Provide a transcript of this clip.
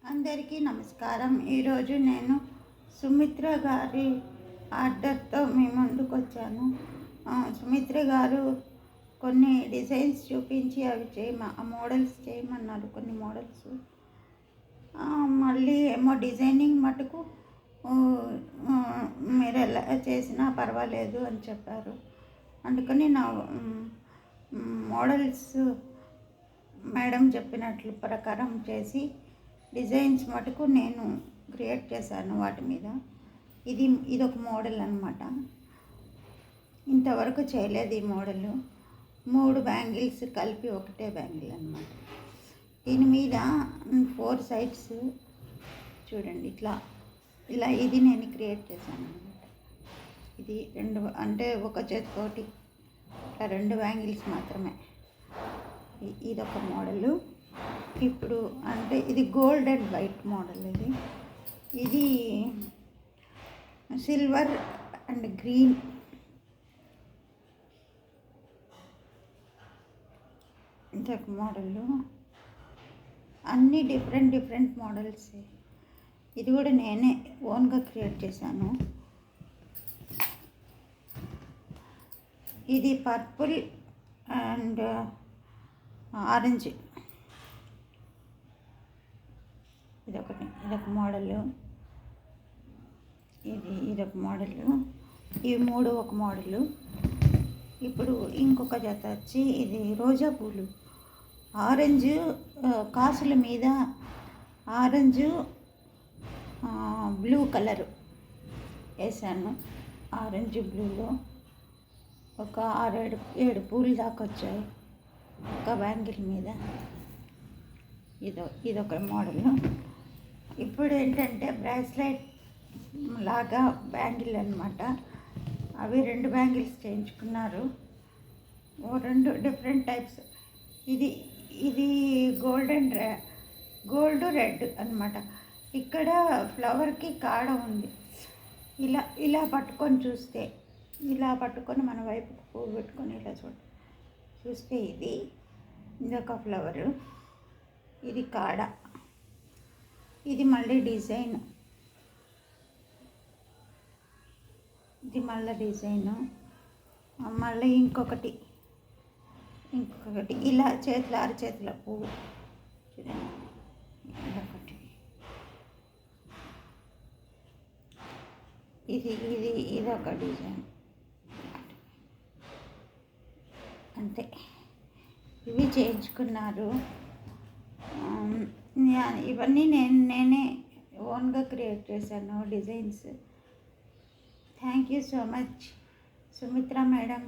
అందరికీ నమస్కారం. ఈరోజు నేను సుమిత్ర గారి ఆర్డర్తో మీ ముందుకు వచ్చాను. సుమిత్ర గారు కొన్ని డిజైన్స్ చూపించి అవి మోడల్స్ చేయమన్నారు. కొన్ని మోడల్స్ మళ్ళీ ఏమో డిజైనింగ్ మటుకు మీరు ఎలా చేసినా పర్వాలేదు అని చెప్పారు. అందుకని నా మోడల్స్ మేడం చెప్పినట్లు ప్రకారం చేసి డిజైన్స్ మటుకు నేను క్రియేట్ చేశాను వాటి మీద. ఇదొక మోడల్ అన్నమాట. ఇంతవరకు చేయలేదు ఈ మోడల్. 3 బ్యాంగిల్స్ కలిపి ఒకటే బ్యాంగిల్ అన్నమాట. దీని మీద 4 సైడ్స్ చూడండి, ఇలా ఇది నేను క్రియేట్ చేశాను అన్నమాట. ఇది 2 అంటే ఒక చేతితోటి ఇట్లా 2 బ్యాంగిల్స్ మాత్రమే. ఇదొక మోడలు. ఇప్పుడు అంటే ఇది గోల్డ్ అండ్ వైట్ మోడల్. ఇది సిల్వర్ అండ్ గ్రీన్. ఇదొక మోడలు. అన్నీ డిఫరెంట్ మోడల్స్. ఇది కూడా నేనే ఓన్గా క్రియేట్ చేశాను. ఇది పర్పుల్ అండ్ ఆరెంజ్. ఇదొక మోడలు. ఇదొక మోడలు. ఈ 3 ఒక మోడలు. ఇప్పుడు ఇంకొక జత వచ్చి ఇది రోజా పూలు. ఆరెంజ్ కాసుల మీద ఆరెంజ్ బ్లూ కలరు వేసాను. ఆరెంజ్ బ్లూలో ఒక 6-7 పూలు దాకా వచ్చాయి ఒక బ్యాంగిల్ మీద. ఇదొక మోడలు. ఇప్పుడు ఏంటంటే బ్రాస్లెట్ లాగా బ్యాంగిల్ అన్నమాట. అవి 2 బ్యాంగిల్స్ చేయించుకున్నారు. 2 డిఫరెంట్ టైప్స్. ఇది గోల్డ్ రెడ్ అన్నమాట. ఇక్కడ ఫ్లవర్కి కాడ ఉంది. ఇలా పట్టుకొని చూస్తే, ఇలా పట్టుకొని మన వైపు పువ్వు పెట్టుకొని ఇలా చూస్తే ఇదొక ఫ్లవరు. ఇది కాడ. ఇది మళ్ళీ డిజైన్. మళ్ళీ ఇంకొకటి ఇలా అరచేతుల పువ్వు చూడండి. ఇదొకటి. ఇదొక డిజైన్. అంతే. ఇవి చేయించుకున్నారు. ఇవన్నీ నేనే ఓన్గా క్రియేట్ చేశాను designs. Thank you so much Sumitra madam.